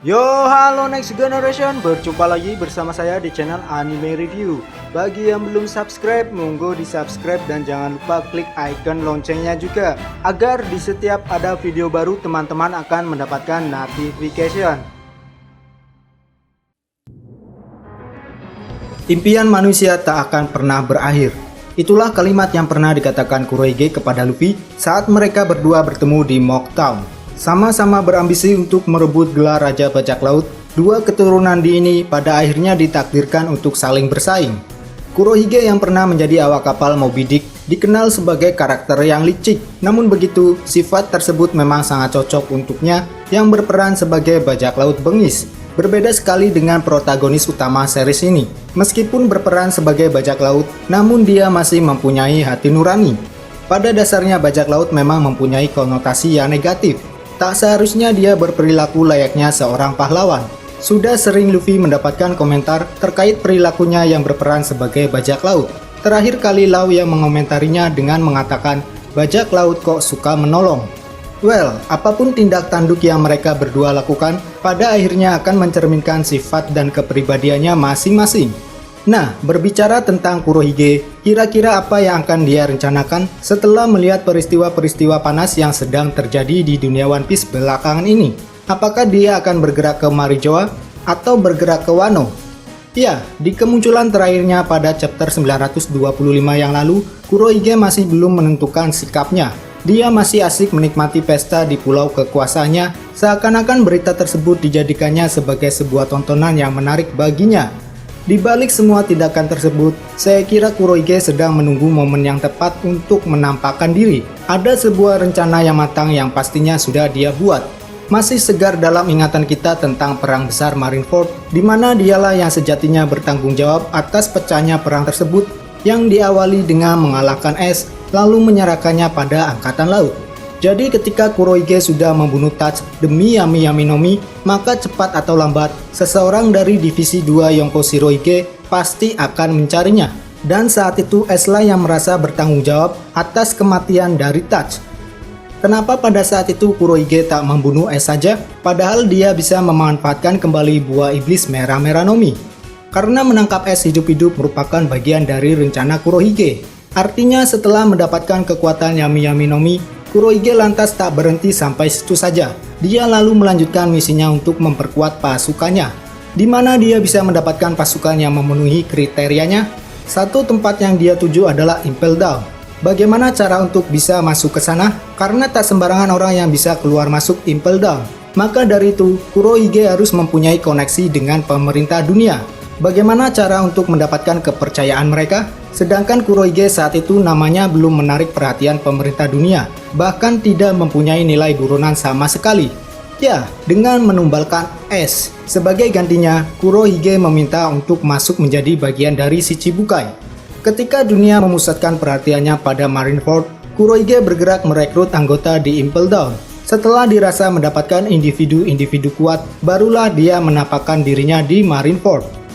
Yo, halo Next Generation, berjumpa lagi bersama saya di channel Anime Review. Bagi yang belum subscribe, monggo di subscribe dan jangan lupa klik icon loncengnya juga, agar di setiap ada video baru teman-teman akan mendapatkan notification. Impian manusia tak akan pernah berakhir. Itulah kalimat yang pernah dikatakan Kurohige kepada Luffy saat mereka berdua bertemu di Mock Town. Sama-sama berambisi untuk merebut gelar Raja Bajak Laut, dua keturunan di ini pada akhirnya ditakdirkan untuk saling bersaing. Kurohige yang pernah menjadi awak kapal Moby Dick dikenal sebagai karakter yang licik, namun begitu sifat tersebut memang sangat cocok untuknya yang berperan sebagai bajak laut bengis. Berbeda sekali dengan protagonis utama series ini. Meskipun berperan sebagai bajak laut, namun dia masih mempunyai hati nurani. Pada dasarnya bajak laut memang mempunyai konotasi yang negatif. Tak seharusnya dia berperilaku layaknya seorang pahlawan. Sudah sering Luffy mendapatkan komentar terkait perilakunya yang berperan sebagai bajak laut. Terakhir kali Law yang mengomentarinya dengan mengatakan, bajak laut kok suka menolong. Well, apapun tindak tanduk yang mereka berdua lakukan, pada akhirnya akan mencerminkan sifat dan kepribadiannya masing-masing. Nah, berbicara tentang Kurohige, kira-kira apa yang akan dia rencanakan setelah melihat peristiwa-peristiwa panas yang sedang terjadi di dunia One Piece belakangan ini? Apakah dia akan bergerak ke Marijoa atau bergerak ke Wano? Ya, di kemunculan terakhirnya pada chapter 925 yang lalu, Kurohige masih belum menentukan sikapnya. Dia masih asik menikmati pesta di pulau kekuasaannya, seakan-akan berita tersebut dijadikannya sebagai sebuah tontonan yang menarik baginya. Di balik semua tindakan tersebut, saya kira Kurohige sedang menunggu momen yang tepat untuk menampakkan diri. Ada sebuah rencana yang matang yang pastinya sudah dia buat. Masih segar dalam ingatan kita tentang perang besar Marineford, di mana dialah yang sejatinya bertanggung jawab atas pecahnya perang tersebut yang diawali dengan mengalahkan es, lalu menyerahkannya pada Angkatan Laut. Jadi ketika Kurohige sudah membunuh Touch demi Yami Yami no Mi, maka cepat atau lambat, seseorang dari Divisi 2 Yonko Shirohige pasti akan mencarinya. Dan saat itu Eslah yang merasa bertanggung jawab atas kematian dari Touch. Kenapa pada saat itu Kurohige tak membunuh Es saja, padahal dia bisa memanfaatkan kembali buah iblis merah-merah no Mi? Karena menangkap Es hidup-hidup merupakan bagian dari rencana Kurohige. Artinya setelah mendapatkan kekuatan Yami Yami no Mi, Kurohige lantas tak berhenti sampai situ saja. Dia lalu melanjutkan misinya untuk memperkuat pasukannya, di mana dia bisa mendapatkan pasukan yang memenuhi kriterianya. Satu tempat yang dia tuju adalah Impel Down. Bagaimana cara untuk bisa masuk ke sana? Karena tak sembarangan orang yang bisa keluar masuk Impel Down. Maka dari itu, Kurohige harus mempunyai koneksi dengan pemerintah dunia. Bagaimana cara untuk mendapatkan kepercayaan mereka? Sedangkan Kurohige saat itu namanya belum menarik perhatian pemerintah dunia, bahkan tidak mempunyai nilai buronan sama sekali. Ya, dengan menumbalkan es. Sebagai gantinya, Kurohige meminta untuk masuk menjadi bagian dari Shichibukai. Ketika dunia memusatkan perhatiannya pada Marineford, Kurohige bergerak merekrut anggota di Impel Down. Setelah dirasa mendapatkan individu-individu kuat, barulah dia menampakkan dirinya di Marineford.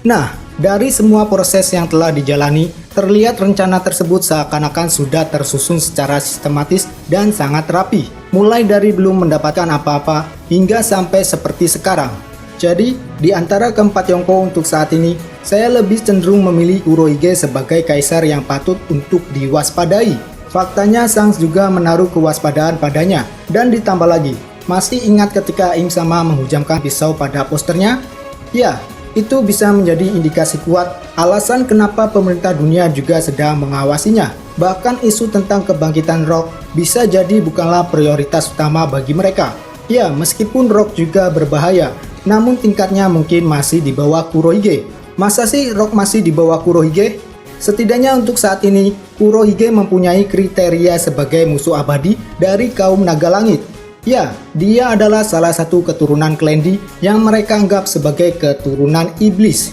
Nah, dari semua proses yang telah dijalani, terlihat rencana tersebut seakan-akan sudah tersusun secara sistematis dan sangat rapi. Mulai dari belum mendapatkan apa-apa, hingga sampai seperti sekarang. Jadi, di antara keempat Yonko untuk saat ini, saya lebih cenderung memilih Kurohige sebagai kaisar yang patut untuk diwaspadai. Faktanya Shanks juga menaruh kewaspadaan padanya. Dan ditambah lagi, masih ingat ketika Im Sama menghujamkan pisau pada posternya? Ya, itu bisa menjadi indikasi kuat alasan kenapa pemerintah dunia juga sedang mengawasinya. Bahkan isu tentang kebangkitan Rock bisa jadi bukanlah prioritas utama bagi mereka. Ya, meskipun Rock juga berbahaya, namun tingkatnya mungkin masih di bawah Kurohige. Masa sih Rock masih di bawah Kurohige? Setidaknya untuk saat ini, Kurohige mempunyai kriteria sebagai musuh abadi dari kaum naga langit. Ya, dia adalah salah satu keturunan Klendi yang mereka anggap sebagai keturunan iblis.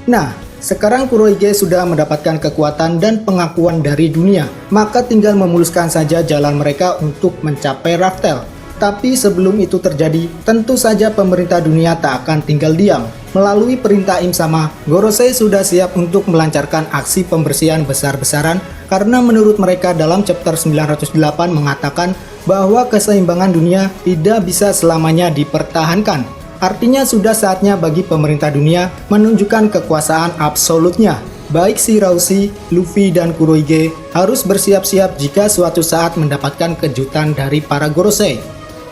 Nah, sekarang Kurohige sudah mendapatkan kekuatan dan pengakuan dari dunia, maka tinggal memuluskan saja jalan mereka untuk mencapai Raftel. Tapi sebelum itu terjadi, tentu saja pemerintah dunia tak akan tinggal diam. Melalui perintah Im Sama, Gorosei sudah siap untuk melancarkan aksi pembersihan besar-besaran karena menurut mereka dalam chapter 908 mengatakan bahwa keseimbangan dunia tidak bisa selamanya dipertahankan. Artinya sudah saatnya bagi pemerintah dunia menunjukkan kekuasaan absolutnya. Baik Shirahoshi, Luffy, dan Kurohige harus bersiap-siap jika suatu saat mendapatkan kejutan dari para Gorosei.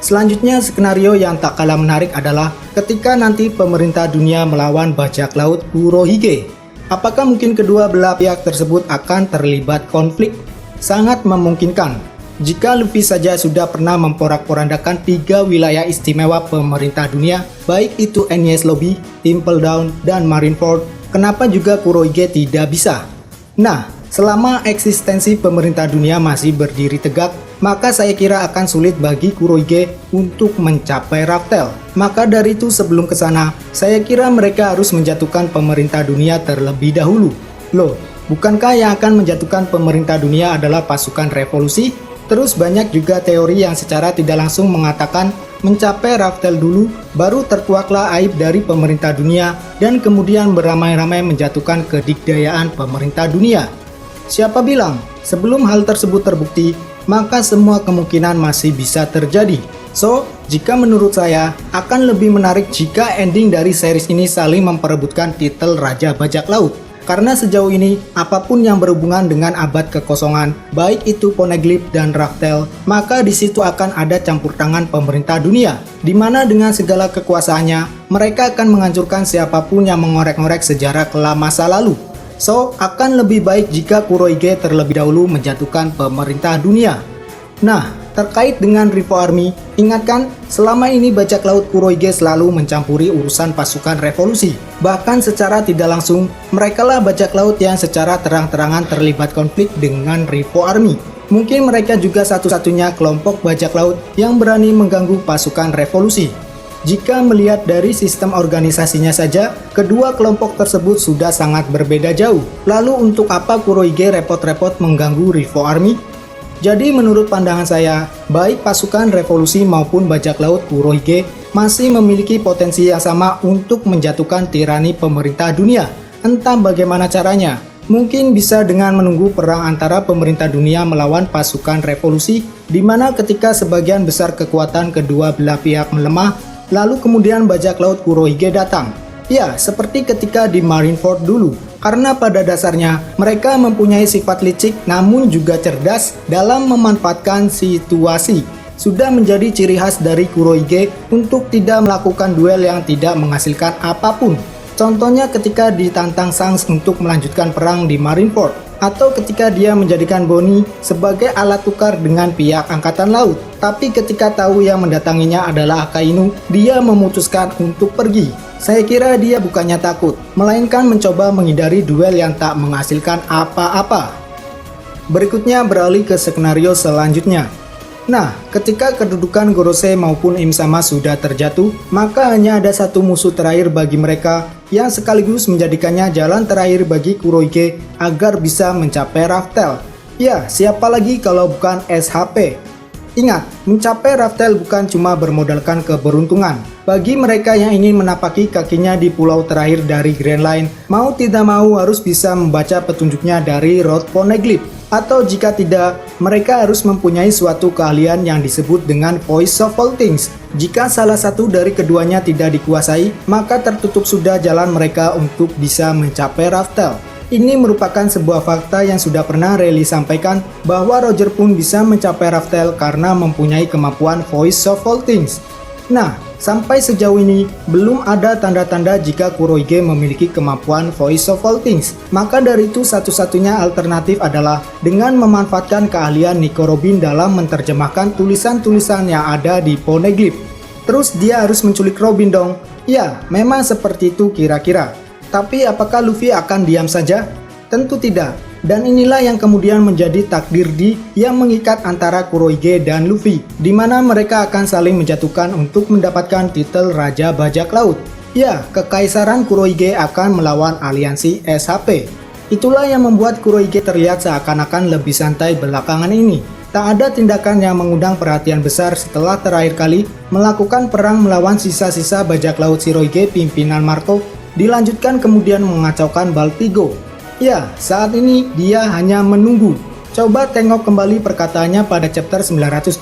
Selanjutnya, skenario yang tak kalah menarik adalah ketika nanti pemerintah dunia melawan bajak laut Kurohige. Apakah mungkin kedua belah pihak tersebut akan terlibat konflik? Sangat memungkinkan. Jika Luffy saja sudah pernah memporak-porandakan 3 wilayah istimewa pemerintah dunia, baik itu Enies Lobby, Impel Down, dan Marineford, kenapa juga Kurohige tidak bisa? Nah, selama eksistensi pemerintah dunia masih berdiri tegak, maka saya kira akan sulit bagi Kurohige untuk mencapai Raftel. Maka dari itu sebelum ke sana, saya kira mereka harus menjatuhkan pemerintah dunia terlebih dahulu. Loh, bukankah yang akan menjatuhkan pemerintah dunia adalah pasukan revolusi? Terus banyak juga teori yang secara tidak langsung mengatakan mencapai Raftel dulu, baru terkuaklah aib dari pemerintah dunia dan kemudian beramai-ramai menjatuhkan kedikdayaan pemerintah dunia. Siapa bilang sebelum hal tersebut terbukti, maka semua kemungkinan masih bisa terjadi. So, jika menurut saya akan lebih menarik jika ending dari series ini saling memperebutkan titel Raja Bajak Laut. Karena sejauh ini, apapun yang berhubungan dengan abad kekosongan, baik itu Poneglyph dan Raftel, maka di situ akan ada campur tangan pemerintah dunia, di mana dengan segala kekuasaannya, mereka akan menghancurkan siapapun yang mengorek-ngorek sejarah kelam masa lalu. So, akan lebih baik jika Kurohige terlebih dahulu menjatuhkan pemerintah dunia. Nah, terkait dengan Revo Army, ingatkan, selama ini bajak laut Kurohige selalu mencampuri urusan pasukan revolusi. Bahkan secara tidak langsung, merekalah bajak laut yang secara terang-terangan terlibat konflik dengan Revo Army. Mungkin mereka juga satu-satunya kelompok bajak laut yang berani mengganggu pasukan revolusi. Jika melihat dari sistem organisasinya saja, kedua kelompok tersebut sudah sangat berbeda jauh. Lalu untuk apa Kurohige repot-repot mengganggu Revo Army? Jadi menurut pandangan saya, baik pasukan revolusi maupun bajak laut Kurohige masih memiliki potensi yang sama untuk menjatuhkan tirani pemerintah dunia. Entah bagaimana caranya, mungkin bisa dengan menunggu perang antara pemerintah dunia melawan pasukan revolusi, di mana ketika sebagian besar kekuatan kedua belah pihak melemah, lalu kemudian bajak laut Kurohige datang. Ya, seperti ketika di Marineford dulu, karena pada dasarnya mereka mempunyai sifat licik namun juga cerdas dalam memanfaatkan situasi. Sudah menjadi ciri khas dari Kurohige untuk tidak melakukan duel yang tidak menghasilkan apapun. Contohnya ketika ditantang Shanks untuk melanjutkan perang di Marineford, atau ketika dia menjadikan Bonnie sebagai alat tukar dengan pihak angkatan laut. Tapi ketika tahu yang mendatanginya adalah Akainu, dia memutuskan untuk pergi. Saya kira dia bukannya takut, melainkan mencoba menghindari duel yang tak menghasilkan apa-apa. Berikutnya beralih ke skenario selanjutnya. Nah, ketika kedudukan Gorosei maupun Im-sama sudah terjatuh, maka hanya ada satu musuh terakhir bagi mereka yang sekaligus menjadikannya jalan terakhir bagi Kurohige agar bisa mencapai Raftel. Ya, siapa lagi kalau bukan SHP? Ingat, mencapai Raftel bukan cuma bermodalkan keberuntungan. Bagi mereka yang ingin menapaki kakinya di pulau terakhir dari Grand Line, mau tidak mau harus bisa membaca petunjuknya dari Road Poneglyph. Atau jika tidak, mereka harus mempunyai suatu keahlian yang disebut dengan Voice of All Things. Jika salah satu dari keduanya tidak dikuasai, maka tertutup sudah jalan mereka untuk bisa mencapai Raftel. Ini merupakan sebuah fakta yang sudah pernah Rayleigh sampaikan, bahwa Roger pun bisa mencapai Raftel karena mempunyai kemampuan Voice of All Things. Nah, sampai sejauh ini belum ada tanda-tanda jika Kurohige memiliki kemampuan Voice of All Things. Maka dari itu satu-satunya alternatif adalah dengan memanfaatkan keahlian Nico Robin dalam menerjemahkan tulisan-tulisan yang ada di Poneglyph. Terus dia harus menculik Robin dong? Ya, memang seperti itu kira-kira. Tapi apakah Luffy akan diam saja? Tentu tidak. Dan inilah yang kemudian menjadi takdir yang mengikat antara Kurohige dan Luffy, di mana mereka akan saling menjatuhkan untuk mendapatkan titel Raja Bajak Laut. Ya, kekaisaran Kurohige akan melawan aliansi SHP. Itulah yang membuat Kurohige terlihat seakan-akan lebih santai belakangan ini. Tak ada tindakan yang mengundang perhatian besar setelah terakhir kali melakukan perang melawan sisa-sisa bajak laut Shirohige pimpinan Marco, dilanjutkan kemudian mengacaukan Baltigo. Ya, saat ini dia hanya menunggu. Coba tengok kembali perkataannya pada chapter 925.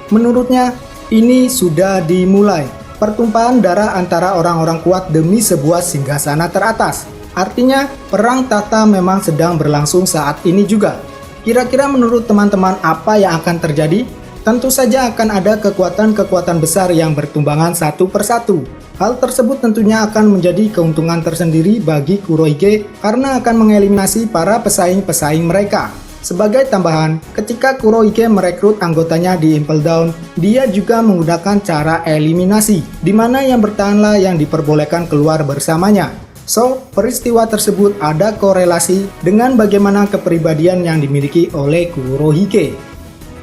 Menurutnya, ini sudah dimulai. pertumpahan darah antara orang-orang kuat demi sebuah singgasana teratas. Artinya, perang tahta memang sedang berlangsung saat ini juga. Kira-kira menurut teman-teman apa yang akan terjadi? Tentu saja akan ada kekuatan-kekuatan besar yang bertumbangan satu persatu. Hal tersebut tentunya akan menjadi keuntungan tersendiri bagi Kurohige karena akan mengeliminasi para pesaing-pesaing mereka. Sebagai tambahan, ketika Kurohige merekrut anggotanya di Impel Down, dia juga menggunakan cara eliminasi, di mana yang bertahanlah yang diperbolehkan keluar bersamanya. So, peristiwa tersebut ada korelasi dengan bagaimana kepribadian yang dimiliki oleh Kurohige.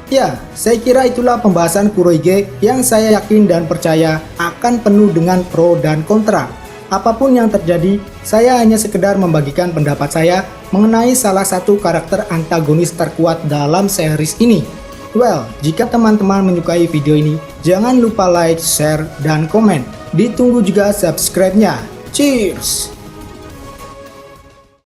Ya, saya kira itulah pembahasan Kurohige yang saya yakin dan percaya akan penuh dengan pro dan kontra. Apapun yang terjadi, saya hanya sekedar membagikan pendapat saya mengenai salah satu karakter antagonis terkuat dalam series ini. Well, jika teman-teman menyukai video ini, jangan lupa like, share, dan komen. Ditunggu juga subscribe-nya. Cheers!